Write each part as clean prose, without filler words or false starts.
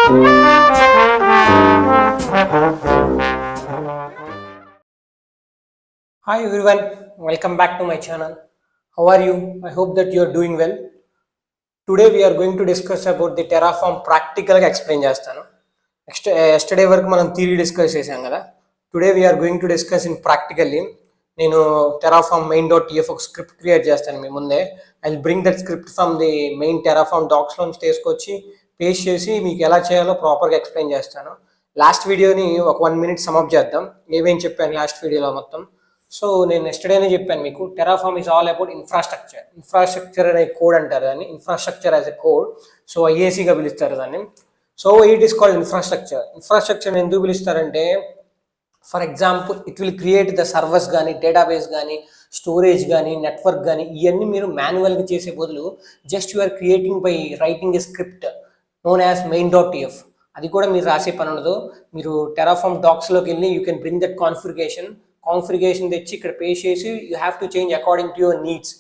Hi everyone, welcome back to my channel. How are you? I hope that you are doing well. Today we are going to discuss about the Terraform practical గా explain చేస్తాను. Yesterday వరకు మనం theory discuss చేసాం కదా. Today we are going to discuss in practically. నేను Terraform main dot TF ఒక script create చేస్తాను మీ ముందే. I will bring that script from the main Terraform docs నుంచి తీసుకొచ్చి పేస్ట్ చేసి మీకు ఎలా చేయాలో ప్రాపర్గా ఎక్స్ప్లెయిన్ చేస్తాను. లాస్ట్ వీడియోని ఒక 1 minute సమప్ చేద్దాం. ఏమేం చెప్పాను లాస్ట్ వీడియోలో మొత్తం. సో నేను ఎస్టర్డేనే చెప్పాను మీకు Terraform is all about infrastructure అనే కోడ్ అంటారు దాన్ని, infrastructure as a code. So ఐఏసీగా పిలుస్తారు దాన్ని. So it is called infrastructure ఎందుకు పిలుస్తారంటే, for example it will create the servers కానీ, డేటాబేస్ కానీ, స్టోరేజ్ కానీ, నెట్వర్క్ కానీ, ఇవన్నీ మీరు మాన్యువల్గా చేసే బదులు just you are creating by writing a script known as main dot TF. అది కూడా మీరు రాసే పని ఉండదు. మీరు టెరాఫామ్ డాక్స్లోకి వెళ్ళి you can bring that configuration తెచ్చి ఇక్కడ పేస్ట్ చేసి you have to change according to your needs.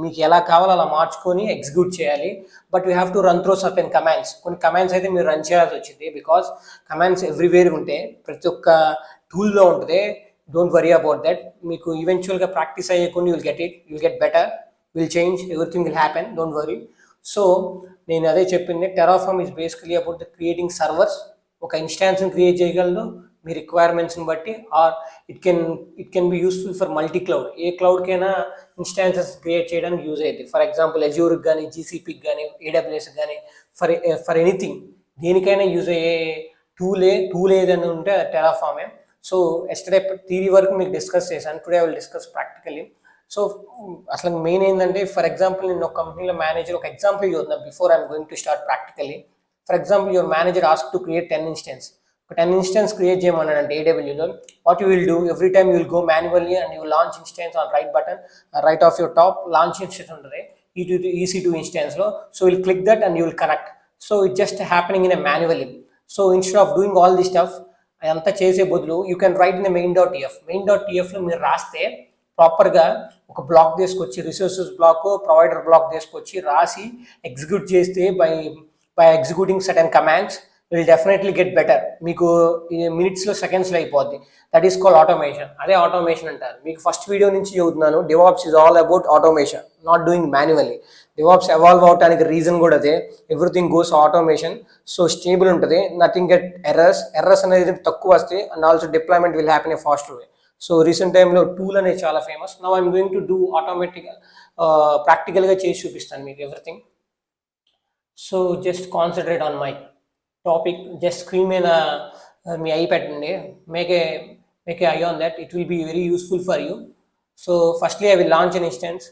మీకు ఎలా కావాలో అలా మార్చుకొని ఎగ్జిక్యూట్ చేయాలి. But you have to run through certain commands. కొన్ని కమాండ్స్ అయితే మీరు రన్ చేయాల్సి వచ్చింది, బికాస్ కమాండ్స్ ఎవ్రీవేర్ ఉంటాయి, ప్రతి ఒక్క టూల్లో ఉంటుంది. Don't worry about that. మీకు ఈవెన్చువల్గా ప్రాక్టీస్ అయ్యే కొన్ని will get better, will change, everything will happen, don't worry. So నేను అదే చెప్పింది, Terraform is basically about the creating servers. ఒక ఇన్స్టాన్స్ని క్రియేట్ చేయగలదు మీ రిక్వైర్మెంట్స్ని బట్టి, or it can be useful for multi cloud. ఏ క్లౌడ్కైనా ఇన్స్టాన్సెస్ క్రియేట్ చేయడానికి యూజ్ అయ్యింది. ఫర్ ఎగ్జాంపుల్ అజ్యూర్కి కానీ, జీసీపీకి కానీ, ఏడబ్ల్యూఎస్కి కానీ, ఫర్ ఎనీథింగ్, దేనికైనా యూజ్ అయ్యే టూల్ ఏదైనా ఉంటే టెరాఫామే. సో ఎస్టర్డే థియరీ వరకు మీకు డిస్కస్ చేశాను. Today I will discuss practically. So అసలు మెయిన్ ఏంటంటే, ఫర్ ఎగ్జాంపుల్ నేను ఒక కంపెనీలో మేనేజర్, ఒక ఎగ్జాంపుల్ చూద్దాం before I'm going to start practically. For example your manager ask to create 10 instance. ఒక 10 instance క్రియేట్ చేయమన్నాడంటే ఏడబ్ల్యూలో, what you will do, every time you will go manually and you launch instance on right button, right of your top launch instance ఉంటుంది EC2 ఇన్స్టెన్స్లో. So will click that and you will connect. So it just happening in a manually. So instead of doing all the stuff అదంతా చేసే బదులు you can write in main dot టీఎఫ్లో మీరు రాస్తే ప్రాపర్గా ఒక బ్లాక్ తీసుకొచ్చి, రిసోర్సెస్ బ్లాక్, ప్రొవైడర్ బ్లాక్ తీసుకొచ్చి రాసి ఎగ్జిక్యూట్ చేస్తే by executing certain commands will definitely get better. మీకు మినిట్స్లో, సెకండ్స్లో అయిపోద్ది. That is called automation. అదే ఆటోమేషన్ అంటారు. మీకు ఫస్ట్ వీడియో నుంచి చెబుతున్నాను, DevOps is all about automation, not doing manually. DevOps evolve అవడానికి రీజన్ కూడా అదే. Everything goes automation. So stable ఉంటుంది, నథింగ్ గెట్ ఎర్రర్స్ అనేది తక్కువ వస్తాయి, and also deployment will happen a faster way. So recent టైంలో టూల్ అనేది చాలా famous. Now I'm going to do ప్రాక్టికల్గా చేసి చూపిస్తాను మీకు everything. So just concentrate on my topic. Just screen మీద మీ ఐ పెట్టండి, make a eye on that, it will be very useful for you. So firstly I will launch an instance.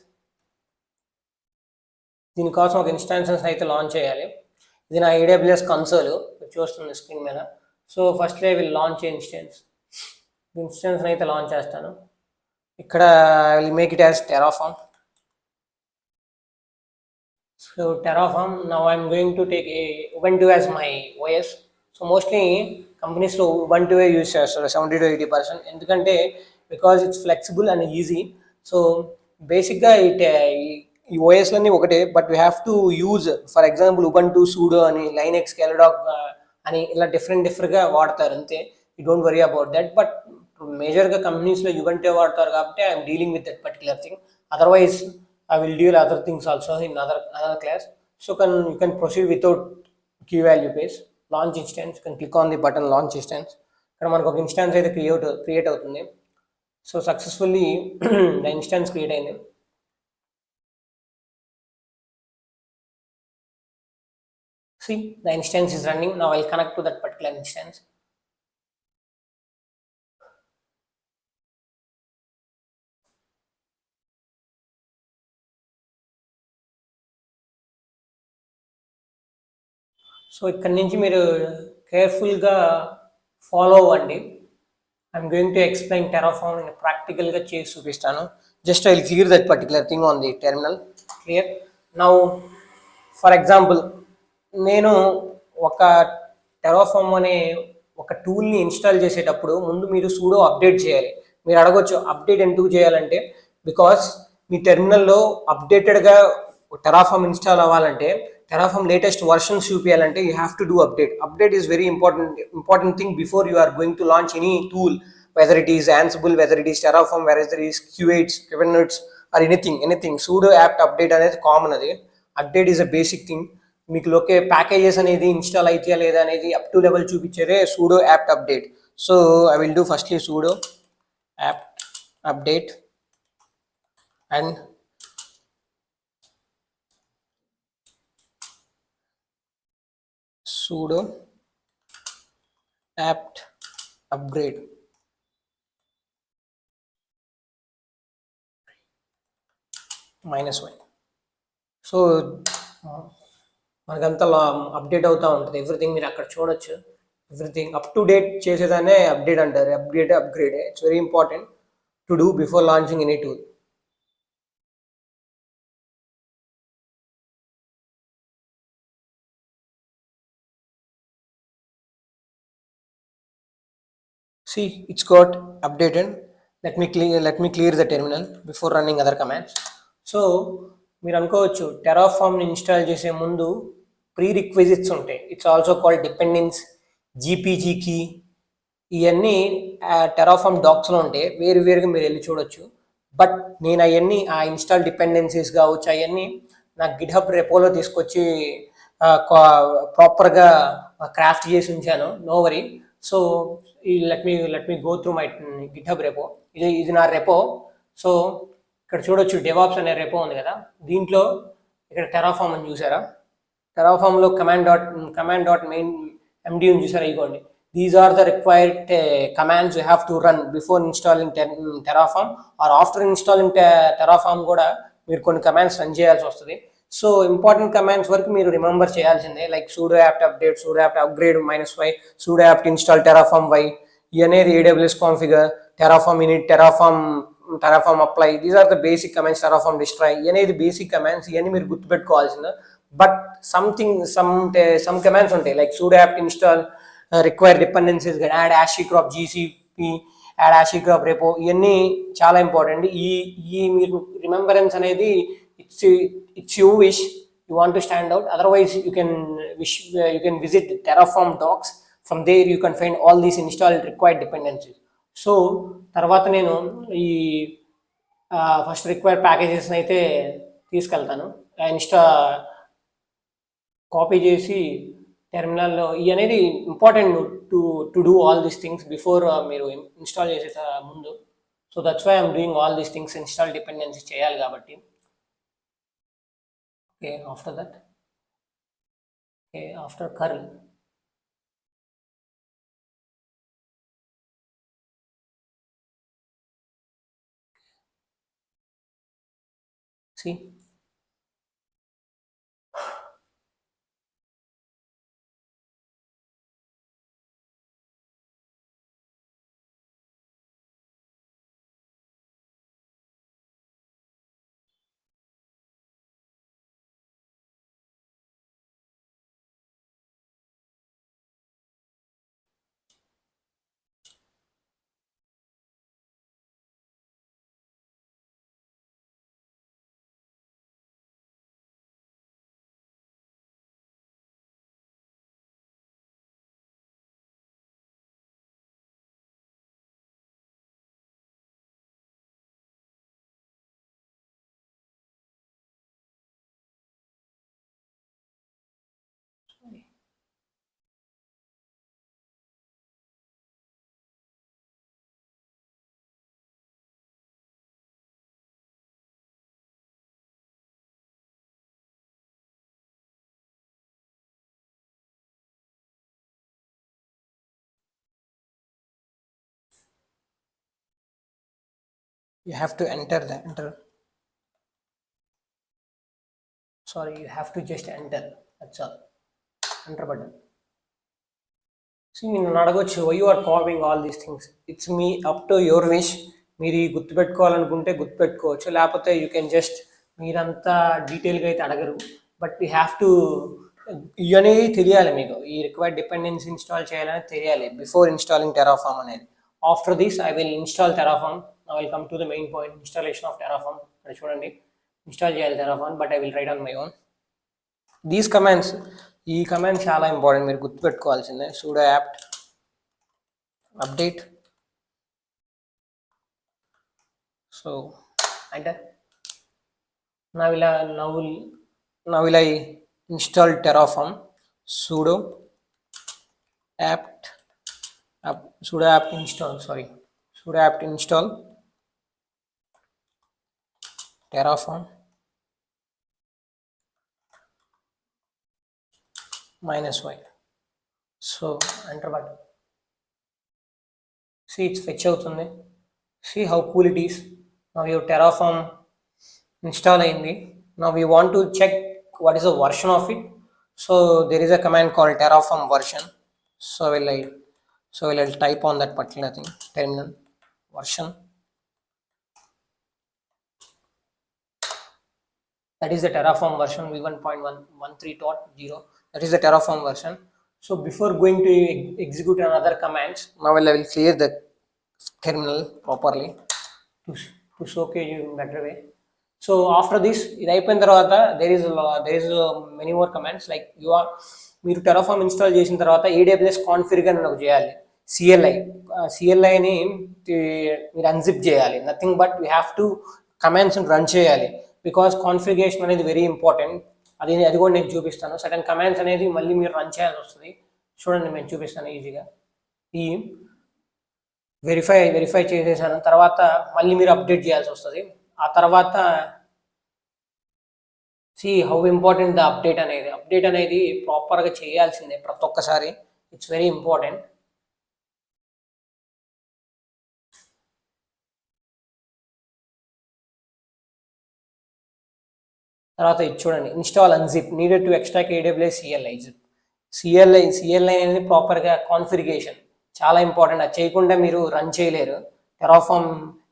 దీనికోసం ఒక instances అయితే లాంచ్ చేయాలి. ఇది నా AWS console చూస్తుంది స్క్రీన్ మీద. So firstly I will launch instance అయితే లాంచ్ చేస్తాను. ఇక్కడ I will make it as Terraform. So Terraform, now I'm going to take Ubuntu as my OS. So mostly కంపెనీస్లో Ubuntu యూజ్ చేస్తారు 70 to 80%. ఎందుకంటే because it's flexible and easy. So బేసిక్గా ఈ ఓఎస్లన్నీ ఒకటే, but we have to use, for example Ubuntu sudo అని, Linux Keldog అని, ఇలా డిఫరెంట్గా వాడతారు అంతే. You don't worry about that. But మేజర్గా కంపెనీస్లో Ubuntu వాడతారు కాబట్టి I'm dealing with that particular thing. Otherwise I will deal other things also in another class. So you can proceed without key value base. Launch instance, you can click on the button launch instance. ఇక్కడ మనకు ఒక instance అయితే create అవుతుంది. So successfully the instance create అయింది. See, the instance is running. Now I'll connect to that particular instance. So ఇక్కడి నుంచి మీరు కేర్ఫుల్గా ఫాలో అవ్వండి. I'm going to explain Terraform నేను ప్రాక్టికల్గా చేసి చూపిస్తాను. Just I will clear that particular thing on the terminal. Clear. Now for example నేను ఒక టెరాఫామ్ అనే ఒక టూల్ని ఇన్స్టాల్ చేసేటప్పుడు ముందు మీరు సూడో అప్డేట్ చేయాలి. మీరు అడగొచ్చు అప్డేట్ ఎందుకు చేయాలంటే, బికాస్ మీ టెర్మినల్లో అప్డేటెడ్గా టెరాఫామ్ ఇన్స్టాల్ అవ్వాలంటే Terraform latest versions చూపించాలంటే you have to do update is very important thing before you are going to launch any tool, whether it is Ansible, whether it is Terraform, whether it is Q8 Kubernetes or anything sudo apt update అనేది common. అది update is a basic thing. మీకు లోకే packages అనేది install అయితే లేదా అనేది up to level చూపించేదే sudo apt update. So I will do firstly sudo apt update and sudo apt upgrade. -1. So మనకంతా అప్డేట్ అవుతూ ఉంటుంది ఎవ్రీథింగ్. మీరు అక్కడ చూడొచ్చు ఎవ్రీథింగ్ అప్ టు డేట్ చేసేదాన్ని అప్డేట్ అంటారు. Upgrade it's very important to do before launching any tool. See, it's got updated. Let me clear the terminal before running other commands. So మీరు అనుకోవచ్చు టెరాఫామ్ని ఇన్స్టాల్ చేసే ముందు ప్రీ రిక్విజిట్స్ ఉంటాయి. It's also called dependence, GPG key, ఇవన్నీ Terraform డాక్స్లో ఉంటాయి. వేరుగా మీరు వెళ్ళి చూడొచ్చు. బట్ నేను అవన్నీ ఆ ఇన్స్టాల్ డిపెండెన్సీస్ కావచ్చు అవన్నీ నాకు గిట్హబ్ రెపోలో తీసుకొచ్చి ప్రాపర్గా క్రాఫ్ట్ చేసి ఉంచాను. No worry. So let me go through my GitHub repo. ఇది నా రెపో. సో ఇక్కడ చూడొచ్చు డెవాప్స్ అనే రెపో ఉంది కదా, దీంట్లో ఇక్కడ టెరాఫామ్ అని చూసారా, టెరాఫామ్లో కమాండ్ డాట్ మెయిన్ ఎండి అని చూసారా, ఇగోండి. These are the required commands you have to run before installing Terraform or after installing Terraform కూడా మీరు కొన్ని కమాండ్స్ రన్ చేయాల్సి వస్తుంది. సో ఇంపార్టెంట్ కమాండ్స్ వరకు మీరు రిమెంబర్ చేయాల్సిందే, like sudo apt update, sudo apt upgrade -y, sudo apt install terraform y, అనేది AWS configure, terraform init, terraform apply. These are the basic commands. terraform destroy అనేది basic commands. ఇవన్నీ మీరు గుర్తుపెట్టుకోవాల్సిందే. But some commands ఉంటాయి, like sudo apt install require dependencies, add HashiCorp GCP, add HashiCorp repo. ఇవన్నీ చాలా important. ఈ మీరు remembrance అనేది it's you wish you want to stand out. Otherwise you can visit Terraform docs. From there you can find all these installed required dependencies. So తర్వాత నేను ఈ first required ప్యాకేజెస్ని అయితే తీసుకెళ్తాను, కాపీ చేసి టెర్మినల్లో. ఇవి అనేది important to do all these things before మీరు ఇన్స్టాల్ చేసే ముందు. So that's why I'm doing all these things. Install dependency చేయాలి కాబట్టి. Okay, after that, after curl, see, you have to you have to just enter, that's all. Enter button. See, నేను అడగొచ్చు, why you are copying all these things? It's me, up to your wish. మీరు గుర్తుపెట్టుకోవాలనుకుంటే గుర్తుపెట్టుకోవచ్చు, లేకపోతే you can just, మీరంతా డీటెయిల్గా అయితే అడగరు. But you have to, ఇవన్నీ తెలియాలి మీకు. ఈ రిక్వైర్డ్ డిపెండెన్సీ ఇన్స్టాల్ చేయాలని తెలియాలి బిఫోర్ ఇన్స్టాలింగ్ టెరాఫామ్ అనేది. After this I will install Terraform. I will come to the main point, installation of Terraform. ఇక్కడ చూడండి, ఇన్స్టాల్ చేయాలి Terraform, but I will write on my own. These commands, ఈ command చాలా important, మీరు గుర్తుపెట్టుకోవాల్సిందే. sudo apt update. So అంటే now will I install Terraform. sudo apt sudo apt install Terraform -y. So enter button. See, it's fetch అవుతుంది. See how cool it is. Now your Terraform install అయింది. Now we want to check what is the version of it. So there is a command called Terraform version. So will I type on that particular thing, terminal version. That is the Terraform version v1.113.0. That is the Terraform version. So before going to execute another commands, now I will clear the terminal properly to showcase you in better way. So after this, ఇది అయిపోయిన తర్వాత there is many more commands, like మీరు Terraform install చేసిన తర్వాత AWS configure అని ఒకటి చేయాలి. CLIని మీరు అన్జిప్ చేయాలి. Nothing but we have to commands run చేయాలి, బికాస్ కాన్ఫిగరేషన్ అనేది వెరీ ఇంపార్టెంట్. అది కూడా నేను చూపిస్తాను. సర్టన్ కమాండ్స్ అనేది మళ్ళీ మీరు రన్ చేయాల్సి వస్తుంది. చూడండి, నేను చూపిస్తాను ఈజీగా. ఈ వెరిఫై చేసేసాను తర్వాత మళ్ళీ మీరు అప్డేట్ చేయాల్సి వస్తుంది. ఆ తర్వాత see how important the update అనేది ప్రాపర్గా చేయాల్సిందే ప్రతి ఒక్కసారి. It's very important. తర్వాత ఇది చూడండి, install unzip needed to extract AWS CLI అనేది ప్రాపర్గా కాన్ఫిగరేషన్ చాలా ఇంపార్టెంట్. అది చేయకుండా మీరు రన్ చేయలేరు. టెరాఫామ్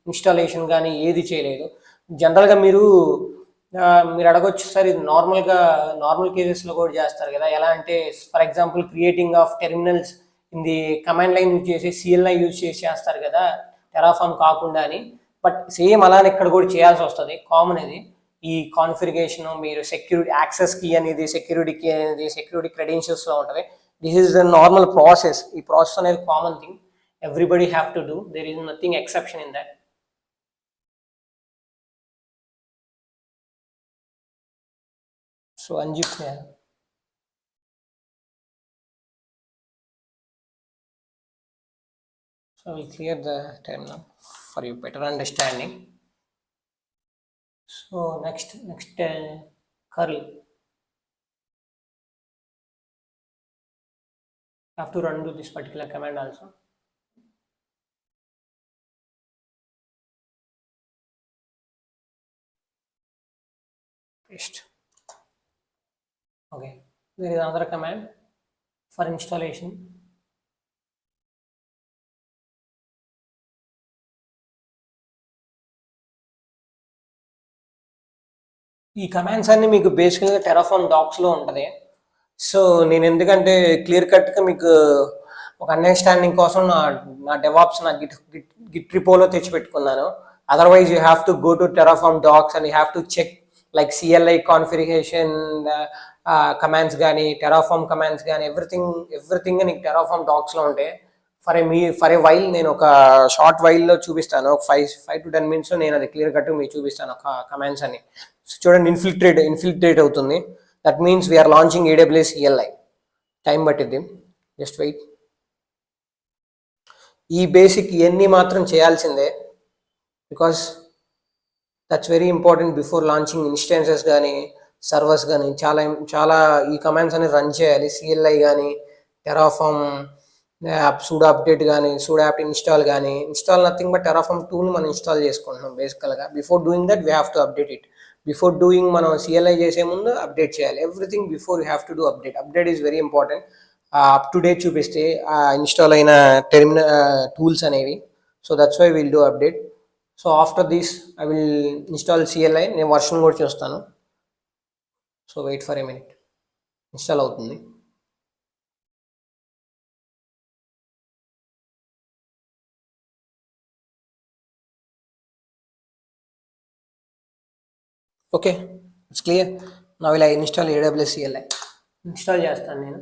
ఇన్స్టాలేషన్ కానీ ఏది చేయలేదు. జనరల్గా మీరు అడగొచ్చు, సార్ ఇది నార్మల్ కేసెస్లో కూడా చేస్తారు కదా, ఎలా అంటే for example creating of terminals in the command line use చేసి CLI యూజ్ చేసి చేస్తారు కదా టెరాఫామ్ కాకుండా అని. బట్ సేమ్ అలానే ఇక్కడ కూడా చేయాల్సి వస్తుంది. కామన్ ఇది. ఈ కాన్ఫిగరేషన్ మీరు సెక్యూరిటీ యాక్సెస్ కీ అనేది సెక్యూరిటీ క్రెడెన్షియల్స్లో ఉంటుంది. This is the normal process. ఈ ప్రాసెస్ అనేది common thing, everybody have to do. There is nothing exception in that. So unzip చేయాలి. So we clear the terminal for your better understanding. So next curl. Have to run to this particular command also. Paste. Okay, there is another command for installation. ఈ commands అన్ని మీకు బేసికల్గా Terraform డాక్స్లో ఉంటుంది. So నేను ఎందుకంటే clear కట్గా మీకు ఒక అండర్స్టాండింగ్ కోసం నా డెవాప్స్ నా గిట్ రిపోలో తెచ్చిపెట్టుకున్నాను. Otherwise you have to go to Terraform docs and you have to check like CLI configuration commands కానీ టెరాఫామ్ కమాండ్స్ కానీ ఎవ్రీథింగ్ నీకు టెరాఫామ్ డాక్స్లో ఉంటాయి. ఫర్ ఏ వైల్ నేను ఒక షార్ట్ వైల్లో చూపిస్తాను, ఒక 5 to 10 minutes నేను అది క్లియర్ కట్ మీకు చూపిస్తాను ఒక కమాండ్స్ అని. చూడండి, ఇన్ఫిల్ట్రేట్ అవుతుంది. That means we are launching AWS CLI. Time పట్టిద్ది, జస్ట్ వెయిట్. ఈ బేసిక్ ఇవన్నీ మాత్రం చేయాల్సిందే, because that's very important before launching instances కానీ సర్వర్స్ కానీ. చాలా ఈ కమాండ్స్ అనేది రన్ చేయాలి. CLI కానీ టెరాఫామ్ sudo update కానీ sudo apt install కానీ. ఇన్స్టాల్ నథింగ్ బట్ టెరాఫామ్ టూల్ని మనం ఇన్స్టాల్ చేసుకుంటున్నాం బేసికల్గా. Before doing that we have to update it. Before doing మనం CLI చేసే ముందు అప్డేట్ చేయాలి. Everything before you have to do update is very important. Up to date చూపిస్తే ఇన్స్టాల్ అయిన టెర్మినల్ టూల్స్ అనేవి. So that's why will do update. So after this I will install CLI. నేను version కూడా చూస్తాను. So wait for a minute, install అవుతుంది. Okay, it's clear. నా ఇలా install AWS CLI install చేస్తాను నేను.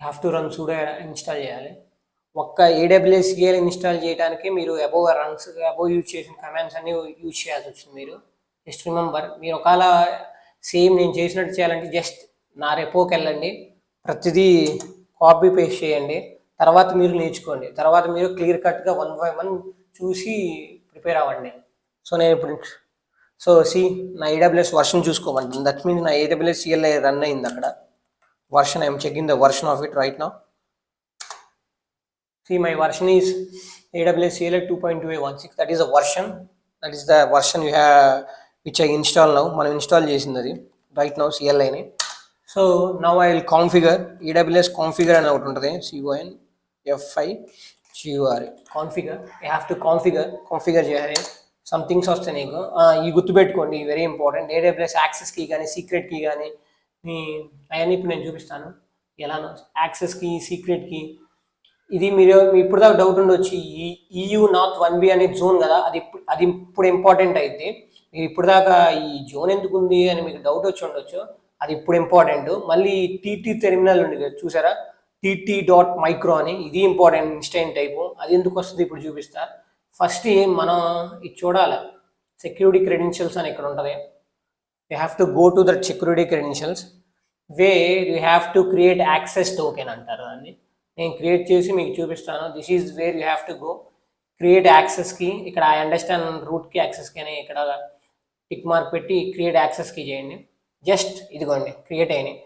Have to run sudo install చేయాలి. ఒక్క AWS CLI ఇన్స్టాల్ చేయడానికి మీరు అబోవ్ యూజ్ చేసిన కమాండ్స్ అన్ని యూజ్ చేయాల్సి వచ్చింది. మీరు జస్ట్ రిమెంబర్, మీరు ఒకవేళ సేమ్ నేను చేసినట్టు చేయాలంటే జస్ట్ నా రెపోకి వెళ్ళండి, ప్రతిదీ కాపీ పేస్ట్ చేయండి, తర్వాత మీరు నేర్చుకోండి, తర్వాత మీరు క్లియర్ కట్గా 1 by 1 చూసి ప్రిపేర్ అవ్వండి. సో నేను ఇప్పుడు నా AWS వర్షన్ చూసుకోమంటుంది. దట్ మీన్స్ నా AWS CLI రన్ అయింది అక్కడ. version, I am checking the version of it right now. See, my version is AWS CLI 2.2.16. That is the version. That is the version you have which I install now. మనం install చేసింది అది right now CLI ని. So now I will configure AWS configure అని ఒకటి ఉంటుంది, CONFIGURE configure. You have to configure చేయాలి. Some things వస్తాయి నీకు, ఈ గుర్తుపెట్టుకోండి, very important. AWS access key కానీ సీక్రెట్ కీ కానీ అవన్నీ ఇప్పుడు నేను చూపిస్తాను ఎలానో. యాక్సెస్ కీ, సీక్రెట్ కీ, ఇది మీరు ఇప్పుడు దాకా డౌట్ ఉండొచ్చు, ఈ EU North 1B అనే జోన్ కదా, అది ఇప్పుడు ఇంపార్టెంట్ అయితే. మీరు ఇప్పుడు దాకా ఈ జోన్ ఎందుకు ఉంది అని మీకు డౌట్ వచ్చి ఉండొచ్చు, అది ఇప్పుడు ఇంపార్టెంట్. మళ్ళీ TT టెర్మినల్ ఉంది కదా చూసారా, TT.micro అని, ఇది ఇంపార్టెంట్ ఇన్స్టెంట్ టైపు. అది ఎందుకు వస్తుంది ఇప్పుడు చూపిస్తా. ఫస్ట్ మనం ఇది చూడాలి, సెక్యూరిటీ క్రెడెన్షియల్స్ అని ఇక్కడ ఉంటుంది. You have to go to the security credentials where you have to create access token అంటారు దాన్ని. నేను క్రియేట్ చేసి మీకు చూపిస్తాను. This is where you have to go create access key. ఇక్కడ I understand root key access key అని ఇక్కడ tick mark పెట్టి క్రియేట్ యాక్సెస్ కి చేయండి. జస్ట్ ఇదిగోండి క్రియేట్ అయినాయి.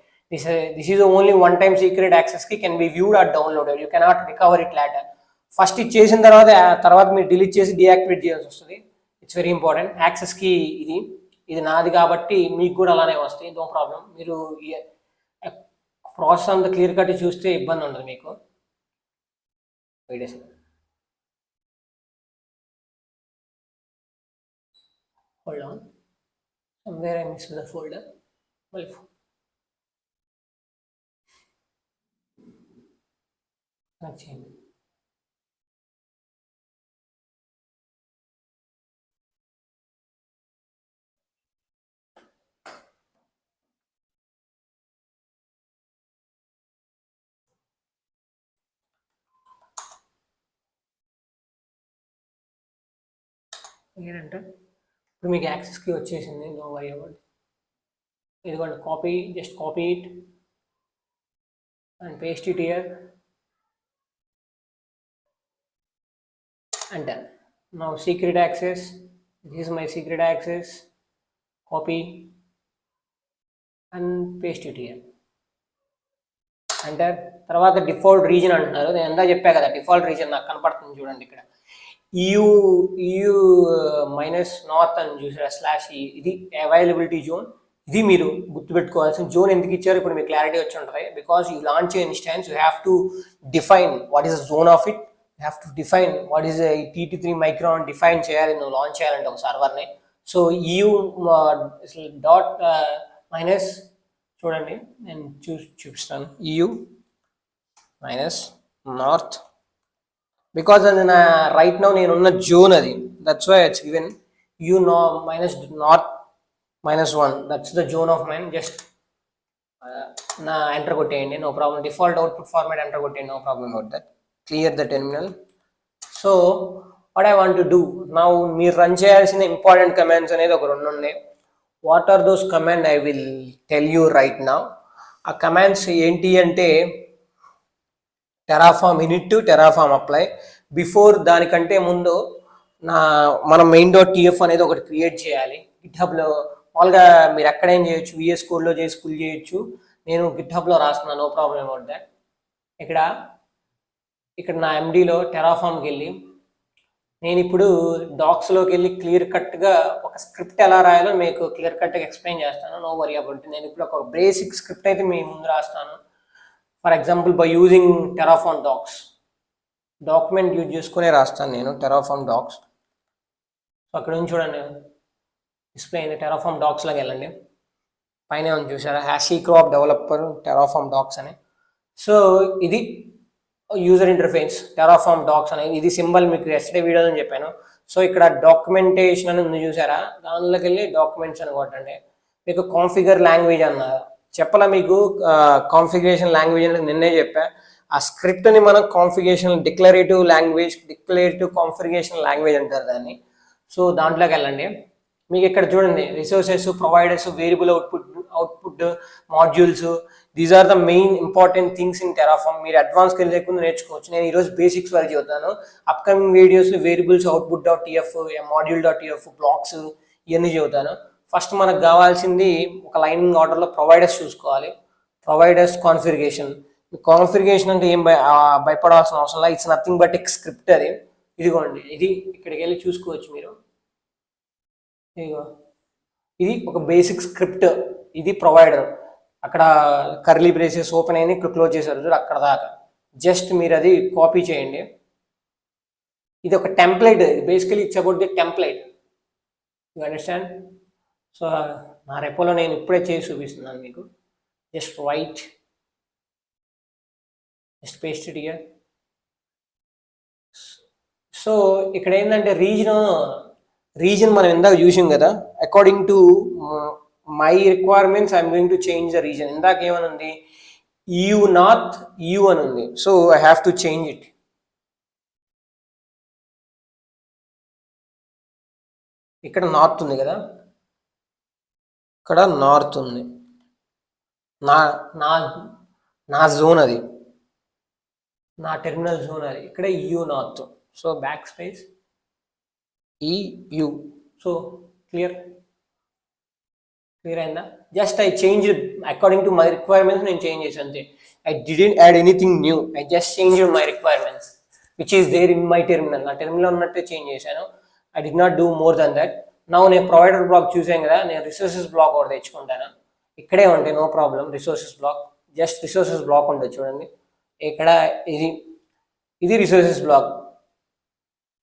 This is only one time secret access key, can be viewed or downloaded, you cannot recover it later. First ఇది చేసిన తర్వాత మీరు డిలీట్ చేసి డియాక్టివేట్ చేయాల్సి వస్తుంది. It's very important. యాక్సెస్ కి ఇది నాది కాబట్టి మీకు కూడా అలానే వస్తాయి, నో ప్రాబ్లం. మీరు ప్రాసెస్ అంతా క్లియర్ కట్ చూస్తే ఇబ్బంది ఉండదు మీకు. Hold on, somewhere I miss the folder. మళ్ళీ చేయండి. ఏంటంటే ఇప్పుడు మీకు యాక్సెస్కి వచ్చేసింది, నో వరీ అబౌట్. ఇదిగోండి copy, just copy it and paste it here and done. Now secret access, this is my secret access, copy and paste it here. అంటే తర్వాత డిఫాల్ట్ రీజన్ అంటున్నారు. నేను ఎంత చెప్పా కదా, డిఫాల్ట్ రీజన్ నాకు కనపడుతుంది చూడండి ఇక్కడ, EU మైనస్ నార్త్ అని చూసారా /E, ఇది అవైలబిలిటీ జోన్. ఇది మీరు గుర్తుపెట్టుకోవాల్సిన జోన్. ఎందుకు ఇచ్చారు ఇప్పుడు మీకు క్లారిటీ వచ్చి ఉంటుంది. Because you launch instance, you have to define what is the zone of it, you have to define what is TT3 micro అని డిఫైన్ చేయాలి నువ్వు లాంచ్ చేయాలంటే ఒక సర్వర్ని. సో EU డాట్ మైనస్ చూడండి, నేను చూపిస్తాను, EU మైనస్ నార్త్, బికాజ్ అది నా రైట్ నౌ నేనున్న జోన్ అది, that's why it's given EU minus north -1, that's the zone of mine. Just నా ఎంటర్ కొట్టేయండి, no problem. Default output format enter కొట్టేయండి, no problem about that. Clear the terminal. So what I want to do now, మీరు run చేయాల్సిన important commands అనేది ఒక 2 ఉన్నాయి. What are those command I will tell you right now. ఆ commands ఏంటి అంటే Terraform init, Terraform apply. Before దానికంటే ముందు మనం main.tf అనేది ఒకటి క్రియేట్ చేయాలి. గిట్హబ్లో మామూలుగా మీరు ఎక్కడేం చేయొచ్చు, VS కోడ్లో చేసి ఫుల్ చేయొచ్చు. నేను గిట్హబ్లో రాస్తున్నాను, నో ప్రాబ్లం అబౌట్ దట్. ఇక్కడ నా MDలో టెరాఫామ్కి వెళ్ళి నేను ఇప్పుడు డాక్స్లోకి వెళ్ళి క్లియర్ కట్గా ఒక స్క్రిప్ట్ ఎలా రాయాలో మీకు క్లియర్ కట్గా ఎక్స్ప్లెయిన్ చేస్తాను, నో వరీ అబౌట్. నేను ఇప్పుడు ఒక బేసిక్ స్క్రిప్ట్ అయితే మీ ముందు రాస్తాను. For example by using Terraform docs, document use చేసుకునే రాస్తాను నేను టెరాఫామ్ డాక్స్. సో అక్కడ నుంచి చూడండి డిస్ప్లే అయింది, టెరాఫామ్ డాక్స్లోకి వెళ్ళండి, పైన ఉంది చూసారా HashiCorp డెవలపర్ టెరాఫామ్ డాక్స్ అని. సో ఇది యూజర్ ఇంటర్ఫేస్ టెరాఫామ్ డాక్స్ అనేది, ఇది సింబల్ మీకు ఎస్టర్డే వీడియోలో చెప్పాను. సో ఇక్కడ డాక్యుమెంటేషన్ అని ఉంది చూసారా, దానిలోకి వెళ్ళి డాక్యుమెంట్స్ అని కొట్టండి. మీకు కాన్ఫిగర్ లాంగ్వేజ్ అన్నారు, చెప్పలా మీకు కాన్ఫిగరేషన్ లాంగ్వేజ్ అనేది నిన్నే చెప్పా. ఆ స్క్రిప్ట్ని మనం కాన్ఫిగరేషన్ డిక్లరేటివ్ కాన్ఫిగరేషన్ లాంగ్వేజ్ అంటారు దాన్ని. సో దాంట్లోకి వెళ్ళండి. మీకు ఇక్కడ చూడండి resources, providers, variable output modules, these are the main important things in Terraform. మీరు అడ్వాన్స్కి వెళ్ళకుండా నేర్చుకోవచ్చు. నేను ఈరోజు బేసిక్స్ వరకు చెబుతాను. Upcoming videos variables, output dot TF, module dot TF, blocks ఇవన్నీ చెబుతాను. ఫస్ట్ మనకు కావాల్సింది ఒక లైనింగ్ ఆర్డర్లో ప్రొవైడర్స్ చూసుకోవాలి. ప్రొవైడర్స్ కాన్ఫిగరేషన్ అంటే ఏం భయపడాల్సిన అవసరం లేదు. ఇట్స్ నథింగ్ బట్ ఎక్ స్క్రిప్ట్. అది ఇదిగోండి, ఇది ఇక్కడికి వెళ్ళి చూసుకోవచ్చు మీరు. ఇదిగో ఇది ఒక బేసిక్ స్క్రిప్ట్. ఇది ప్రొవైడర్. అక్కడ కర్లీ బ్రేసెస్ ఓపెన్ అయ్యి క్లోజ్ చేశారు అక్కడ దాకా. జస్ట్ మీరు అది కాపీ చేయండి. ఇది ఒక template. Basically it's about the template. You understand? So నా రెపోలో నేను ఇప్పుడే చేసి చూపిస్తున్నాను మీకు. Just right, just paste it here. So ఇక్కడ ఏంటంటే రీజన్ మనం ఇందాక చూసాం కదా. According to my requirements I'm going to change the region. ఇందాక ఏమని ఉంది, యూ నాట్ యూ అని ఉంది. So I have to change it. ఇక్కడ నార్త్ ఉంది కదా, ఇక్కడ నార్త్ ఉంది. నా నా నా జోన్ అది, నా టెర్మినల్ జోన్ అది. ఇక్కడ you north. So back space you. So clear అయిందా? Just I change according to my requirements. నేను చేంజ్ చేశాను అంతే. I didn't add anything new. I just change my requirements which is there in my terminal. నా terminal ఉన్నట్టే change చేశాను. I did not do more than that. నా నేను provider black చూసాను కదా, నేను రిసోర్సెస్ బ్లాక్ ఒకటి తెచ్చుకుంటాను. ఇక్కడే ఉంటాయి, no problem. Resources block, just resources block ఉంటుంది చూడండి ఇక్కడ. ఇది రిసోర్సెస్ బ్లాక్,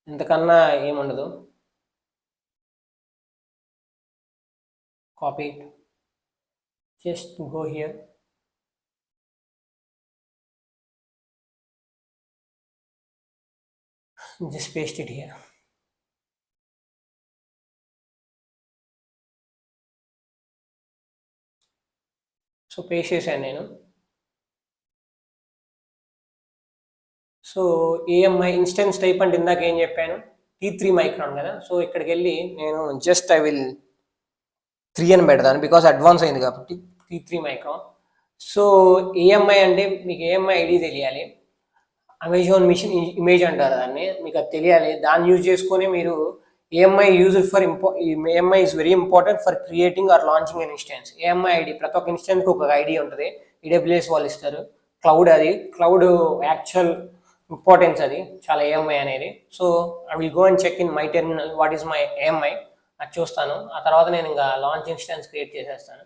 ఇంతకన్నా ఏముండదు. Copy it. Just go here. Just paste it here. So paste చేశాను నేను. సో ఏఎంఐ ఇన్స్టెన్స్ టైప్ అంటే ఇందాక ఏం చెప్పాను, T3 మైక్రాన్ కదా. సో ఇక్కడికి వెళ్ళి నేను జస్ట్ ఐ విల్ 3 అని పెడతాను, బికాస్ అడ్వాన్స్ అయింది కాబట్టి. T3 micron. సో ఏఎంఐ అంటే మీకు ఏఎంఐ ఐడి తెలియాలి. అమెజాన్ మిషన్ ఇమేజ్ అంటారు దాన్ని, మీకు అది తెలియాలి. దాన్ని యూజ్ చేసుకొని మీరు AMI AMI is very important for creating or launching an instance. AMI ID ప్రతి ఒక్క ఇన్స్టెన్స్కి ఒక ఐడి ఉంటుంది. AWS వాళ్ళు ఇస్తారు. క్లౌడ్ యాక్చువల్ ఇంపార్టెన్స్ అది చాలా ఏఎంఐ అనేది. So I will go and check in my terminal what is my AMI. అది చూస్తాను. ఆ తర్వాత నేను ఇంకా లాంచ్ ఇన్స్టెన్స్ క్రియేట్ చేసేస్తాను.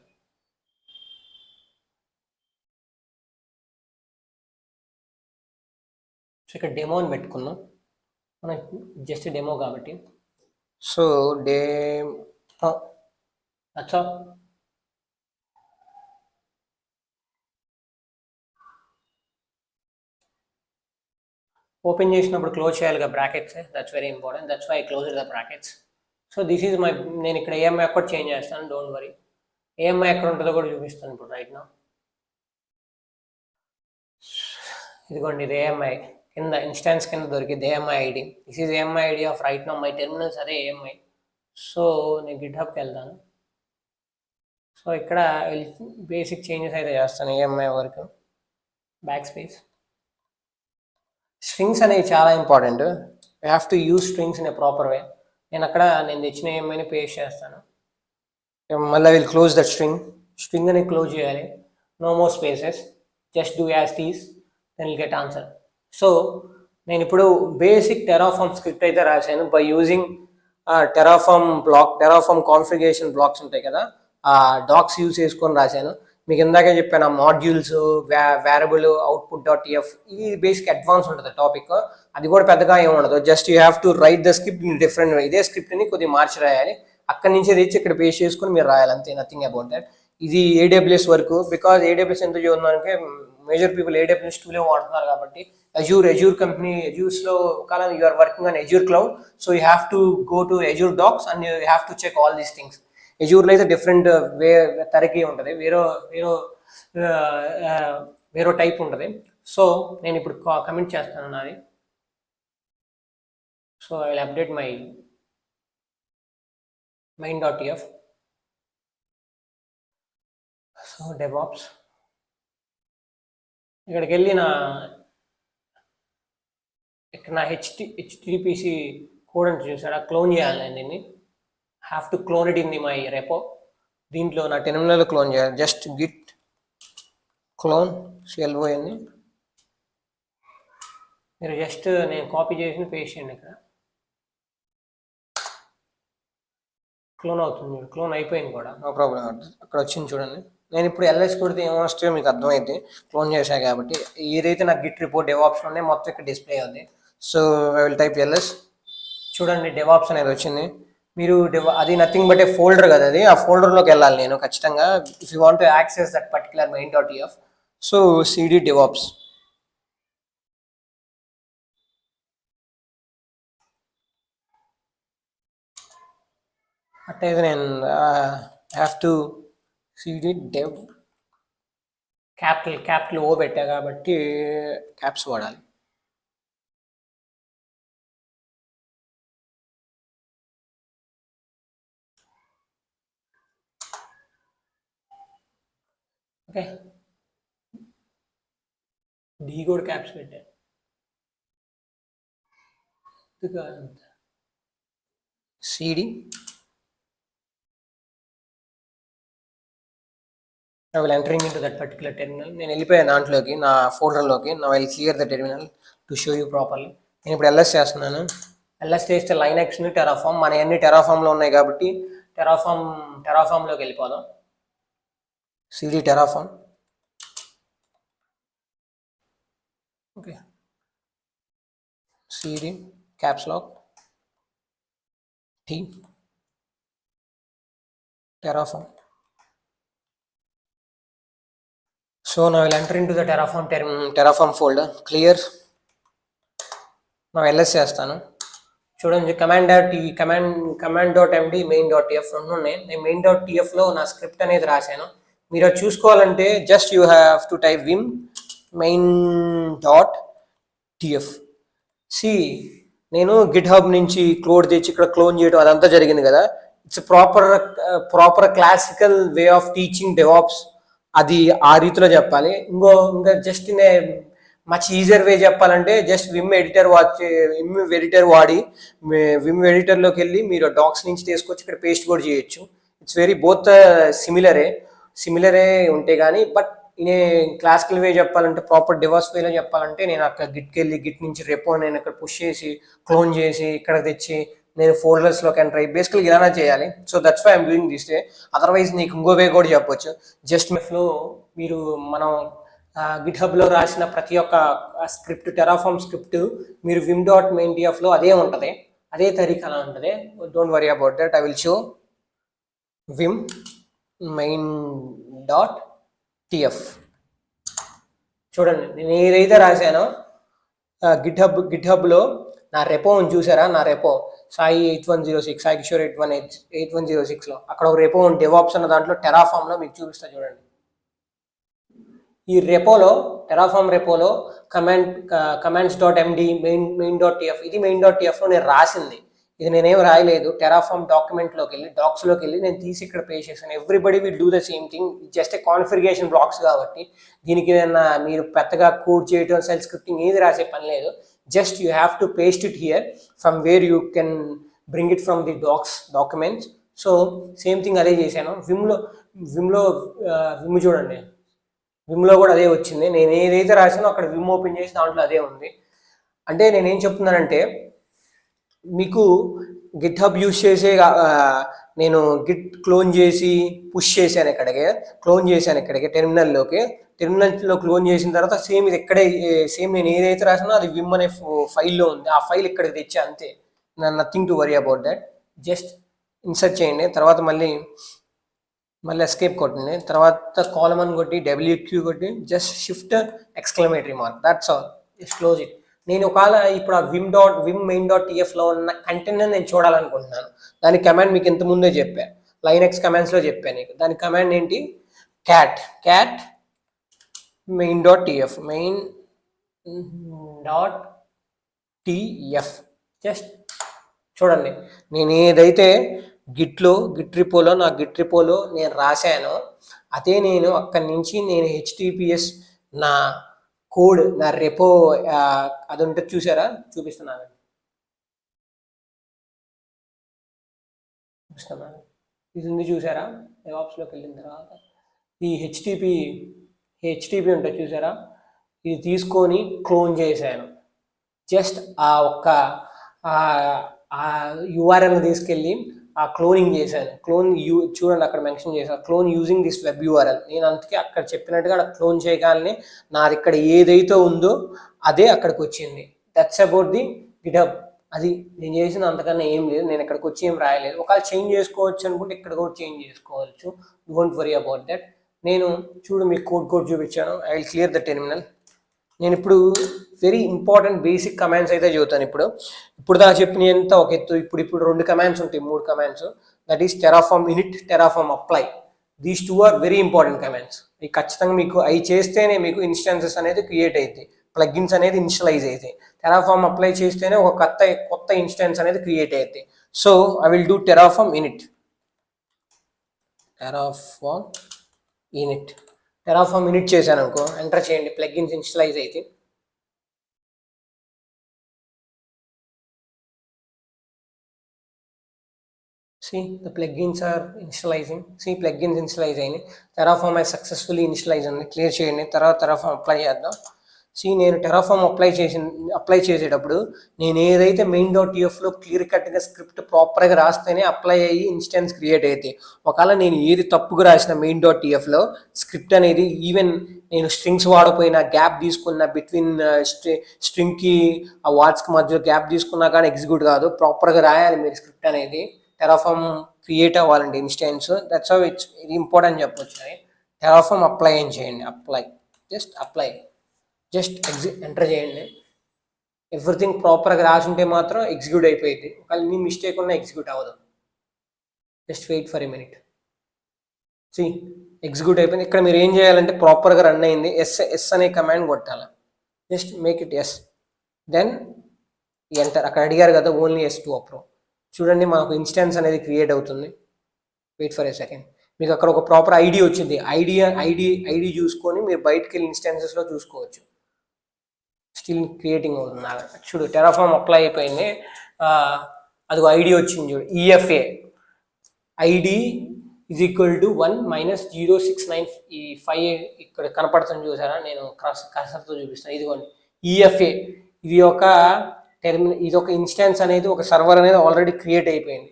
సో ఇక్కడ డెమో అని పెట్టుకుందాం, మనం జస్ట్ డెమో కాబట్టి. సో అచ్చా ఓపెన్ చేసినప్పుడు క్లోజ్ చేయాలిగా brackets. That's very important. That's why I close the brackets. So this is my, నేను ఇక్కడ ఏఎంఐ అకౌంట్ చేంజ్ చేస్తాను, డోంట్ వరీ. ఏఎంఐ అకౌంట్ ఉంటుందో కూడా చూపిస్తాను ఇప్పుడు రైట్ నా. ఇదిగోండి, ఇది ఏఎంఐ కింద ఇన్స్టాన్స్ కింద దొరికింది AMI ID. This is AMI ID of right నా మై టెర్మినల్స్, అదే ఏఎంఐ. సో నేను గిట్హబ్కి వెళ్తాను. సో ఇక్కడ బేసిక్ చేంజెస్ అయితే చేస్తాను ఏఎంఐ వరకు. Back space. స్ట్రింగ్స్ అనేవి చాలా important. You have to use strings in a proper way. నేను తెచ్చిన ఏమైనా పేస్ట్ చేస్తాను. మళ్ళీ విల్ క్లోజ్ దట్ స్ట్రింగ్ అని క్లోజ్ చేయాలి. No more spaces, just do as this, then will get answer. So నేను ఇప్పుడు బేసిక్ టెరాఫామ్ స్క్రిప్ట్ అయితే రాశాను by using Terraform configuration blocks ఉంటాయి కదా, ఆ డాక్స్ యూజ్ చేసుకొని రాశాను. మీకు ఇందాకే చెప్పాను, modules, variable, output dot TF, ఇది బేసిక్ అడ్వాన్స్ ఉంటుంది టాపిక్. అది కూడా పెద్దగా ఏమి ఉండదు. Just you have to right the script in different way. ఇదే స్క్రిప్ట్ని కొద్దిగా మార్చి రాయాలి. అక్కడి నుంచి తెచ్చి ఇక్కడ పేస్ట్ చేసుకొని మీరు రాయాలి, అంతే. Nothing about that. ఇది ఏడబ్ల్యూఎస్ వరకు. బికాజ్ ఏడబ్ల్యూఎస్ ఎందుకు చూద్దామంటే మేజర్ పీపుల్ ఏడబ్ల్యూఎస్ టూలే వాడుతున్నారు కాబట్టి. అజూర్ కంపెనీ, అజూర్స్లో కాలం you are working on Azure cloud, so you have to go to Azure docs and you have to check all these things. అజూర్లో అయితే డిఫరెంట్ తరగతి ఉంటుంది, వేరే వేరే టైప్ ఉంటుంది. సో నేను ఇప్పుడు కమెంట్ చేస్తాను నాది. So I will update my main.tf. So DevOps ఇక్కడికి వెళ్ళి నా హెచ్టిటిపిసి కోడ్ అని చూసారా, క్లోన్ చేయాలి నేను దీన్ని. Have to clone it in the my repo. దీంట్లో నా టెర్మినల్ క్లోన్ చేయాలి. జస్ట్ గిట్ క్లోన్ CLO అని మీరు జస్ట్ నేను కాపీ చేసి పేస్ట్ చేయండి. ఇక్కడ క్లోన్ అవుతుంది, క్లోన్ అయిపోయింది కూడా, నో ప్రాబ్లం. అక్కడ వచ్చింది చూడండి. నేను ఇప్పుడు ఎల్ఎస్ కొడితే ఏమొస్తే మీకు అర్థమైంది, క్లోన్ చేశాను కాబట్టి. ఏదైతే నాకు గిట్ రిపోర్ట్ డెవాప్స్లో ఉన్నాయి మొత్తం ఇక్కడ డిస్ప్లే అవుతుంది. So I will type LS. చూడండి డెవాప్స్ అనేది వచ్చింది. మీరు అది నథింగ్ బట్ ఏ ఫోల్డర్ కదా, అది ఆ ఫోల్డర్లోకి వెళ్ళాలి నేను ఖచ్చితంగా, if you want to access that particular main.tf. So cd DevOps. అట్టయితే నేను have to cd dev capital O పెట్టా కాబట్టి క్యాప్స్ వాడాలి. ఓకే, డి కూడా క్యాప్స్ పెట్టా. cd I will entering into that particular terminal. నేను వెళ్ళిపోయాను దాంట్లోకి, నా ఫోల్డర్లోకి. నా I will clear the terminal to show you properly. నేను ఇప్పుడు ఎల్ఎస్ చేస్తున్నాను. ఎల్ఎస్ చేస్తే లైనక్స్ని టెరాఫామ్, మన అన్ని టెరాఫామ్లో ఉన్నాయి కాబట్టి టెరాఫామ్లోకి వెళ్ళిపోదాం. cd Terraform. Okay, cd caps lock t terraform. So now I will enter into the terraform folder. Clear. Now ls చేస్తాను. చూడండి command.md main.tf రెండు ఉన్నాయి. నేను main.tf లో నా స్క్రిప్ట్ అనేది రాశాను. మీరు అది చూసుకోవాలంటే just you have to type vim main.tf. నేను గిట్ హబ్ నుంచి కోడ్ తెచ్చి ఇక్కడ క్లోన్ చేయడం అదంతా జరిగింది కదా. It's proper classical way of teaching DevOps. అది ఆ రీతిలో చెప్పాలి. ఇంకా జస్ట్ మచ్ ఈజియర్ వే చెప్పాలంటే జస్ట్ విమ్ ఎడిటర్ వాడి విమ్ ఎడిటర్లోకి వెళ్ళి మీరు డాక్స్ నుంచి తీసుకొచ్చి ఇక్కడ పేస్ట్ కూడా చేయొచ్చు. ఇట్స్ వెరీ బోత్ సిమిలరే ఉంటే కానీ, బట్ క్లాసికల్ వే చెప్పాలంటే ప్రాపర్ డివాస్ వేలో చెప్పాలంటే నేను అక్కడ గిట్కి వెళ్ళి గిట్ నుంచి రెపో నేను ఇక్కడ పుష్ చేసి క్లోన్ చేసి ఇక్కడ తెచ్చి నేను ఫోల్డర్స్లోకి ఎంటర్ అయ్యి బేసికల్గా ఇలానే చేయాలి. So that's why I'm doing this way. Otherwise నీకు ఇంకో వే కూడా చెప్పొచ్చు. జస్ట్ ఫ్లో మీరు మనం గిట్ హబ్లో రాసిన ప్రతి ఒక్క స్క్రిప్ట్, టెరాఫామ్ స్క్రిప్ట్ మీరు vim.main.tfలో అదే ఉంటుంది, అదే తరీఖాలా ఉంటుంది. Don't worry about that. I will show vim main.tf. చూడండి నేను ఏదైతే రాశానో గిట్ హబ్లో నా రెపో చూసారా, నా రెపో సాయి 8106, సాయి కిషోర్ 8106లో అక్కడ ఒక రెపో డెవాప్స్ అన్న దాంట్లో టెరాఫామ్లో మీకు చూపిస్తా చూడండి. ఈ రెపోలో టెరాఫామ్ రెపోలో commands.md main.tf ఇది main.tfలో నేను రాసింది. ఇది నేనేం రాయలేదు. టెరాఫామ్ డాక్యుమెంట్లోకి వెళ్ళి డాక్స్లోకి వెళ్ళి నేను తీసి ఇక్కడ పేస్ట్ చేశాను. Everybody will do the same thing. Just a configuration blocks కాబట్టి దీనికి ఏదైనా మీరు పెద్దగా కోడ్ చేయడం, సెల్ స్క్రిప్టింగ్ ఏది రాసే పని లేదు. Just you have to paste it here from where you can bring it from the documents. So same thing అదే చేశాను. విమ్లో చూడండి, విమ్లో కూడా అదే వచ్చింది. నేను ఏదైతే రాసానో అక్కడ విమ్ ఓపెన్ చేసి దాంట్లో అదే ఉంది. అంటే నేనేం చెప్తున్నానంటే మీకు గిట్ హబ్ యూజ్ చేసే నేను గిట్ క్లోన్ చేసి పుష్ చేశాను ఇక్కడికి టెర్మినల్లో క్లోన్ చేసిన తర్వాత సేమ్ ఇది ఇక్కడే సేమ్ నేను ఏదైతే రాసానో అది విమ్ అనే ఫైల్లో ఉంది. ఆ ఫైల్ ఇక్కడికి తెచ్చా అంతే. Nothing to worry about that. Just insert చేయండి. తర్వాత మళ్ళీ మళ్ళీ ఎస్కేప్ కొట్టండి, తర్వాత కాలమ్ కొట్టి డబ్ల్యూక్యూ కొట్టి just shift exclamatory mark, that's all, just close it. నేను ఒకవేళ ఇప్పుడు ఆ విమ్ మెయిన్ డాట్ టీఎఫ్లో ఉన్న కంటెంట్ నేను చూడాలనుకుంటున్నాను, దాని కమాండ్ మీకు ఇంత ముందే చెప్పాను, లైనెక్స్ కమాండ్స్లో చెప్పాను నీకు. దాని కమాండ్ ఏంటి, cat main dot TF, main dot TF. Just చూడండి, నేను ఏదైతే గిట్ రిపోలో నా గిట్ రిపోలో నేను రాశానో అదే నేను అక్కడి నుంచి నేను హెచ్టిపిఎస్ నా కోడ్ నా రెపో అది ఉంటుంది చూసారా, చూపిస్తున్నాను. ఇది ఉంది చూసారా, డెవాప్స్లోకి వెళ్ళిన తర్వాత ఈ హెచ్టిపి ఉంటుంది చూసారా, ఇది తీసుకొని క్లోన్ చేశాను. జస్ట్ ఆ ఒక్క యూఆర్ఎల్ తీసుకెళ్ళి ఆ క్లోనింగ్ చేశాను. చూడండి అక్కడ మెన్షన్ చేశాను, clone using this web URL. నేను అందుకే అక్కడ చెప్పినట్టుగా అక్కడ క్లోన్ చేయగానే నాది ఇక్కడ ఏదైతే ఉందో అదే అక్కడికి వచ్చింది. That's about the GitHub. అది నేను చేసిన అంతకన్నా ఏం లేదు, నేను ఇక్కడికి వచ్చి ఏం రాయలేదు. ఒకవేళ చేంజ్ చేసుకోవచ్చు అనుకుంటే ఇక్కడ కూడా చేంజ్ చేసుకోవచ్చు, డోంట్ వరీ అబౌట్ దట్. నేను చూడు మీకు కోడ్ చూపించాను. I will clear the terminal. నేను ఇప్పుడు వెరీ ఇంపార్టెంట్ బేసిక్ కమాండ్స్ అయితే చదువుతాను. ఇప్పుడు దా చెప్పిన ఎంత ఒక ఎత్తు. ఇప్పుడు 2 కమాండ్స్ ఉంటాయి, 3 commands. That is Terraform init, Terraform apply. These 2 are very important commands. ఇవి ఖచ్చితంగా మీకు అవి చేస్తేనే మీకు ఇన్స్టాన్సెస్ అనేది క్రియేట్ అవుతాయి, ప్లగ్గిన్స్ అనేది ఇనిషియలైజ్ అవుతాయి. టెరాఫార్మ్ అప్లై చేస్తేనే ఒక కొత్త ఇన్స్టాన్స్ అనేది క్రియేట్ అవుతాయి. So I will do Terraform init. Terraform init చేశాను అనుకో, ఎంటర్ చేయండి, ప్లగ్గిన్స్ ఇనిషియలైజ్ అయితే. See, the plugins are initializing. See, plugins initialize అయినాయి. టెరాఫార్మ్ has successfully initialized అని క్లియర్ చేయండి. తర్వాత టెరాఫార్మ్ అప్లై చేద్దాం. నేను టెరాఫార్మ్ అప్లై చేసేటప్పుడు నేను ఏదైతే మెయిన్ డాట్ టీఎఫ్లో క్లియర్ కట్గా స్క్రిప్ట్ ప్రాపర్గా రాస్తేనే అప్లై అయ్యి ఇన్స్టెన్స్ క్రియేట్ అవుతాయి. ఒకవేళ నేను ఏది తప్పుగా రాసిన మెయిన్ డాట్ టీఎఫ్లో స్క్రిప్ట్ అనేది, ఈవెన్ నేను స్ట్రింగ్స్ వాడపోయినా, గ్యాప్ తీసుకున్న బిట్వీన్ స్ట్రింగ్కి ఆ వర్డ్స్కి మధ్య గ్యాప్ తీసుకున్నా కానీ ఎగ్జిక్యూట్ కాదు. ప్రాపర్గా రాయాలి మీరు స్క్రిప్ట్ అనేది, టెరాఫార్మ్ క్రియేట్ అవ్వాలండి ఇన్స్టెన్స్. దట్స్ హౌ ఇట్స్ ఇది ఇంపార్టెంట్ చెప్పొచ్చు. టెరాఫార్మ్ అప్లై ఏం చేయండి, అప్లై జస్ట్ ఎంటర్ చేయండి. ఎవ్రీథింగ్ ప్రాపర్గా రాసి ఉంటే మాత్రం ఎగ్జిక్యూట్ అయిపోయింది. ఒకవేళ మీ మిస్టేక్ ఉన్నా ఎగ్జిక్యూట్ అవ్వదు. Just wait for a minute. Execute అయిపోయింది. ఇక్కడ మీరు ఏం చేయాలంటే ప్రాపర్గా రన్ అయింది, ఎస్ అనే కమాండ్ కొట్టాలి. Just make it yes, then enter. అక్కడ అడిగారు కదా ఓన్లీ ఎస్ టు అప్రూవ్. చూడండి మాకు ఇన్స్టాన్స్ అనేది క్రియేట్ అవుతుంది. Wait for a second. మీకు అక్కడ ఒక ప్రాపర్ ఐడి వచ్చింది. ఐడి చూసుకొని మీరు బయటకు వెళ్ళి ఇన్స్టాన్సెస్లో చూసుకోవచ్చు. స్టిల్ క్రియేటింగ్ అవుతుంది. చూడు టెరాఫార్మ్ అప్లై అయిపోయింది, అది ఐడి వచ్చింది చూడు, ఈఎఫ్ఏ ఐడి ఈజ్ ఈక్వల్ టు 1 - 069 ఇక్కడ కనపడుతుంది చూసారా, నేను కర్సర్తో చూపిస్తాను. ఇదిగోండి ఈఎఫ్ఏ. ఇది ఒక ఇన్స్టాన్స్ అనేది, ఒక సర్వర్ అనేది ఆల్రెడీ క్రియేట్ అయిపోయింది.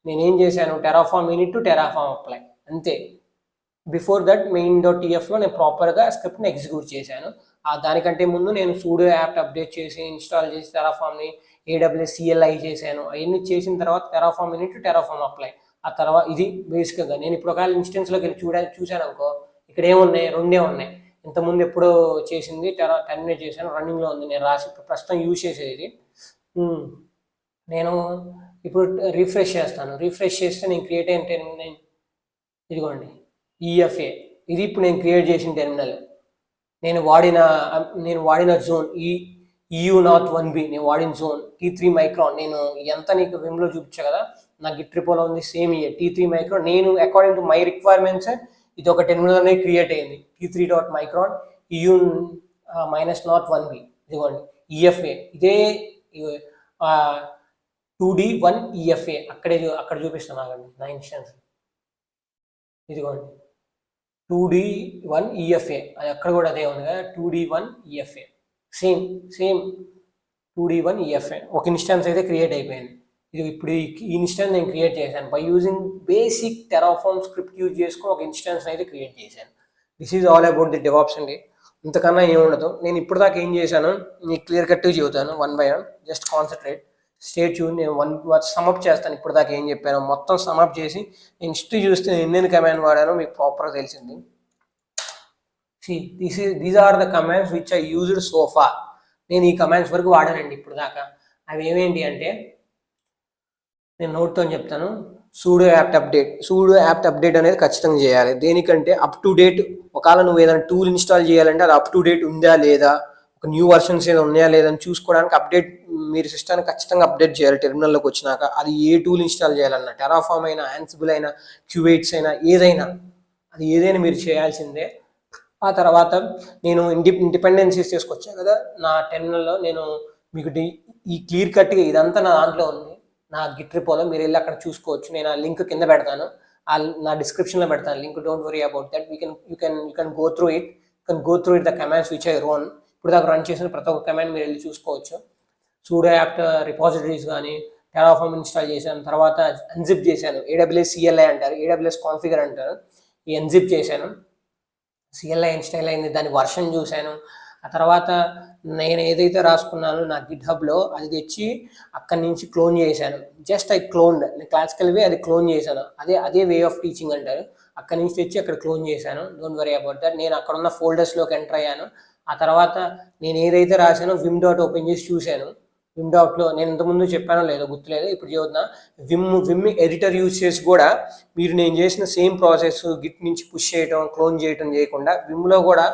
నేనేం చేశాను, Terraform in it to Terraform apply అంతే. బిఫోర్ దట్ మెయిన్ డాట్ టీఎఫ్లో నేను ప్రాపర్గా స్క్రిప్ట్ని ఎగ్జిక్యూట్ చేశాను. దానికంటే ముందు నేను సూడో యాప్ అప్డేట్ చేసి ఇన్స్టాల్ చేసి టెరాఫార్మ్ని AWS CLI చేశాను. అవన్నీ చేసిన తర్వాత టెరాఫార్మ్ ఇనిట్ టెరాఫార్మ్ అప్లై. ఆ తర్వాత ఇది బేసిక్గా నేను ఇప్పుడు ఒకవేళ ఇన్స్టెన్స్లోకి వెళ్ళి చూశాను అనుకో, ఇక్కడ ఏమున్నాయి, 2 ఉన్నాయి. ఇంతకుముందు ఎప్పుడో చేసింది టెర్మినేట్ చేశాను, రన్నింగ్లో ఉంది. నేను రాసి ప్రస్తుతం యూజ్ చేసేది. నేను ఇప్పుడు రిఫ్రెష్ చేస్తాను. రిఫ్రెష్ చేస్తే నేను క్రియేట్ అయిన టెర్మినల్ ఇదిగోండి ఈఎఫ్ఏ. ఇది ఇప్పుడు నేను క్రియేట్ చేసిన టెర్మినల్. నేను వాడిన జోన్ EU North 1B. నేను వాడిన జోన్ T3 మైక్రాన్. నేను ఎంత నీకు విమ్లో చూపించా కదా, నా గిట్ రిపోలో ఉంది సేమ్ T3 మైక్రాన్. నేను అకార్డింగ్ టు మై రిక్వైర్మెంట్స్ ఇది ఒక టెర్మినల్ అనేది క్రియేట్ అయింది, T3.మైక్రాన్ EU -North 1B. ఇదిగోండి ఈఎఫ్ఏ. ఇదే 2D1 EFA అక్కడ చూపిస్తాను ఆగండి నా ఇన్స్టెన్స్. ఇదిగోండి 2D1 EFA, అది అక్కడ కూడా అదే ఉంది కదా, 2D1 EFA. Same 2D1 EFA ఒక ఇన్స్టెన్స్ అయితే క్రియేట్ అయిపోయింది. ఇది ఇప్పుడు ఈ ఇన్స్టెన్స్ నేను క్రియేట్ చేశాను by using basic Terraform script use చేసుకుని ఒక ఇన్స్టెన్స్ అయితే క్రియేట్ చేశాను. This is all about the DevOps అండి, ఇంతకన్నా ఏముండదు. నేను ఇప్పుడు దాకా ఏం చేశాను నీకు క్లియర్ కట్గా చెబుతాను, 1 by 1. Just concentrate. State tune. నేను సమప్ చేస్తాను ఇప్పుడు దాకా ఏం చెప్పాను మొత్తం సమప్ చేసి నేను హిస్టరీ చూస్తే ఎన్నెన్ని కమాండ్ వాడానో మీకు ప్రాపర్గా తెలిసింది. These are the commands which I used so far. నేను ఈ కమాండ్స్ వరకు వాడానండి ఇప్పుడు దాకా. అవి ఏమేంటి అంటే నేను నోట్తో చెప్తాను. సూడో యాప్ట్ అప్డేట్ అనేది ఖచ్చితంగా చేయాలి. దేనికంటే అప్ టు డేట్, ఒకవేళ నువ్వు ఏదైనా టూల్ ఇన్స్టాల్ చేయాలంటే అది అప్ టు డేట్ ఉందా లేదా, ఒక న్యూ వర్షన్స్ ఏదో ఉన్నాయా లేదని చూసుకోవడానికి అప్డేట్ మీరు సిస్టాన్ని ఖచ్చితంగా అప్డేట్ చేయాలి. టెర్మినల్లోకి వచ్చినాక అది ఏ టూల్ ఇన్స్టాల్ చేయాలన్నా, టెరాఫామ్ అయినా, యాన్సిబుల్ అయినా, క్యూవేట్స్ అయినా, ఏదైనా అది ఏదైనా మీరు చేయాల్సిందే. ఆ తర్వాత నేను ఇండిపెండెన్సీస్ తీసుకొచ్చాను కదా నా టెర్మినల్లో, నేను మీకు ఈ క్లియర్ కట్గా ఇదంతా నా దాంట్లో ఉంది, నా గిట్ రిపోలో. మీరు వెళ్ళి అక్కడ చూసుకోవచ్చు. నేను ఆ లింక్ కింద పెడతాను, నా డిస్క్రిప్షన్లో పెడతాను link. Don't worry about that. You can go through it the commands which I ran. ఇప్పుడు దాకా రన్ చేసిన ప్రతి ఒక్క కమాండ్ మీరు వెళ్ళి చూసుకోవచ్చు. సూడో యాప్ట్ రిపాజిటరీస్ కానీ, టెరాఫామ్ ఇన్స్టాల్ చేశాను, తర్వాత అన్జిప్ చేశాను. AWS CLI అంటారు, AWS కాన్ఫిగర్ అంటారు. ఈ అన్జిప్ చేశాను, CLI ఇన్స్టాల్ అయింది, దాని వర్షన్ చూశాను. ఆ తర్వాత నేను ఏదైతే రాసుకున్నానో నా గిట్ హబ్లో అది తెచ్చి అక్కడి నుంచి క్లోన్ చేశాను. జస్ట్ ఐ క్లోన్, నేను క్లాసికల్ వే అది క్లోన్ చేశాను. అదే వే ఆఫ్ టీచింగ్ అంటారు. అక్కడి నుంచి తెచ్చి అక్కడ క్లోన్ చేశాను. Don't worry about that. నేను అక్కడ ఉన్న ఫోల్డర్స్లోకి ఎంటర్ అయ్యాను. ఆ తర్వాత నేను ఏదైతే రాశానో విమ్ డాట్ ఓపెన్ చేసి చూశాను. విమ్ డాట్లో నేను ఇంతకుముందు చెప్పానో లేదో గుర్తులేదు, ఇప్పుడు చదువుతున్నా. విమ్ ఎడిటర్ యూజ్ చేసి కూడా మీరు నేను చేసిన సేమ్ ప్రాసెస్ గిట్ నుంచి పుష్ చేయడం, క్లోన్ చేయడం చేయకుండా విమ్లో కూడా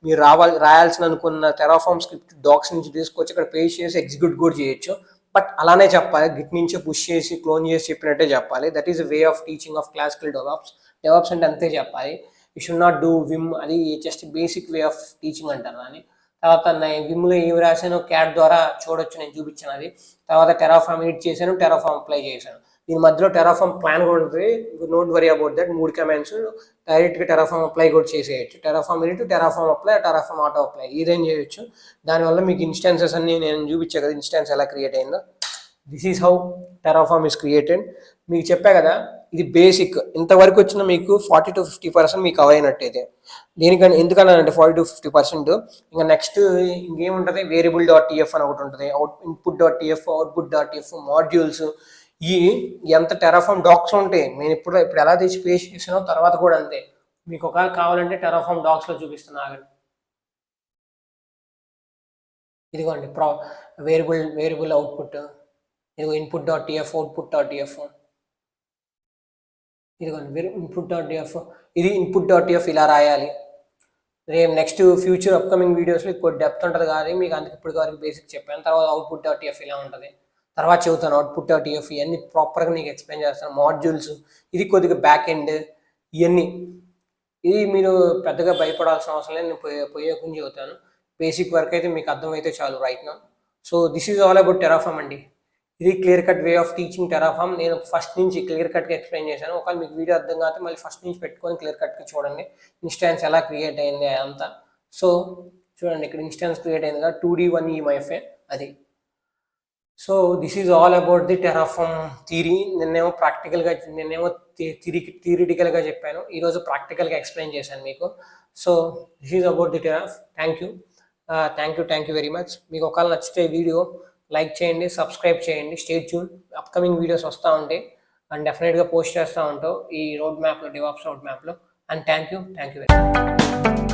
మీరు రాయాల్సిన అనుకున్న టెరాఫామ్ స్క్రిప్ట్ డాక్స్ నుంచి తీసుకొచ్చి ఇక్కడ పేస్ట్ చేసి ఎగ్జిక్యూట్ కూడా చేయొచ్చు. బట్ అలానే చెప్పాలి, గిట్ నుంచి పుష్ చేసి క్లోన్ చేసి చెప్పినట్టే చెప్పాలి. That is way of teaching of classical DevOps అంటే అంతే చెప్పాలి. You should not do vim, అది just basic way of teaching అంటారు అని. తర్వాత నేను విమ్లో ఏమి రాశానో క్యాట్ ద్వారా చూడొచ్చు, నేను చూపించాను అది. తర్వాత టెరాఫామ్ ఎడిట్ చేశాను, టెరాఫామ్ అప్లై చేశాను. దీని మధ్యలో టెరాఫామ్ ప్లాన్ కూడా ఉంటుంది. Don't worry about that. 3 commands డైరెక్ట్గా టెరాఫామ్ అప్లై కూడా చేసేయచ్చు. Terraform edit, Terraform apply, Terraform auto apply, ఏదైనా చేయొచ్చు. దానివల్ల మీకు ఇన్స్టాన్సెస్ అన్ని నేను చూపించాను కదా, ఇన్స్టాన్స్ ఎలా క్రియేట్ అయిందో. This is how Terraform is created. మీకు చెప్పా కదా ఇది బేసిక్. ఇంతవరకు వచ్చిన మీకు 40 to 50% మీకు కవర్ అయినట్టయితే. దేనికని ఎందుకన్నానంటే 40 to 50%. ఇంకా నెక్స్ట్ ఇంకేముంటుంది, వేరియబుల్.tf అని ఒకటి ఉంటుంది, ఇన్పుట్.tf, అవుట్పుట్.tf, మాడ్యూల్స్. ఈ ఎంత టెరాఫామ్ డాక్స్ ఉంటాయి. నేను ఇప్పుడు ఎలా తెచ్చి పేస్ట్ చేసానో తర్వాత కూడా అంతే. మీకు ఒకవేళ కావాలంటే టెరాఫామ్ డాక్స్లో చూపిస్తున్నా ఆగండి. ఇదిగోండి వేరియబుల్ అవుట్పుట్, ఇదిగో ఇన్పుట్.tf, అవుట్పుట్.tf, ఇదిగోండి ఇన్పుట్.tf. ఇది ఇన్పుట్.tf ఇలా రాయాలి. రేపు నెక్స్ట్ ఫ్యూచర్ అప్కమింగ్ వీడియోస్లో ఇప్పుడు డెప్త్ ఉంటుంది కానీ మీకు అందుకు ఇప్పుడు వరకు బేసిక్ చెప్పాను. తర్వాత అవుట్పుట్.tf ఇలా ఉంటుంది. తర్వాత చెబుతాను అవుట్పుట్.tf, ఇవన్నీ ప్రాపర్గా నీకు ఎక్స్ప్లెయిన్ చేస్తాను. మాడ్యూల్స్, ఇది కొద్దిగా బ్యాక్ ఎండ్, ఇవన్నీ. ఇది మీరు పెద్దగా భయపడాల్సిన అవసరం లేదు, నేను పోయే కొంచెం చెబుతాను. బేసిక్ వర్క్ అయితే మీకు అర్థమైతే చాలు right now. So this is all about Terraform అండి. ఇది clear cut way of teaching Terraform. నేను ఫస్ట్ నుంచి క్లియర్ కట్గా ఎక్స్ప్లెయిన్ చేశాను. ఒకవేళ మీకు వీడియో అర్థం కాకపోతే మళ్ళీ ఫస్ట్ నుంచి పెట్టుకొని క్లియర్ కట్గా చూడండి, ఇన్స్టాన్స్ ఎలా క్రియేట్ అయింది అంతా. సో చూడండి, ఇక్కడ ఇన్స్టాన్స్ క్రియేట్ అయింది కదా, 2D1 EMFA అది. So this is all about the Terraform theory. నిన్నేమో థియరిటికల్గా చెప్పాను, ఈరోజు ప్రాక్టికల్గా ఎక్స్ప్లెయిన్ చేశాను మీకు. So this is about the Terraform. Thank you very much. మీకు ఒకవేళ నచ్చితే వీడియో లైక్ చేయండి, సబ్స్క్రైబ్ చేయండి. స్టే ట్యూన్, అప్కమింగ్ వీడియోస్ వస్తూ ఉంటాయి అండ్ డెఫినెట్గా పోస్ట్ చేస్తూ ఉంటాం ఈ రోడ్ మ్యాప్లో, డివాప్స్ రోడ్ మ్యాప్లో. And thank you very much.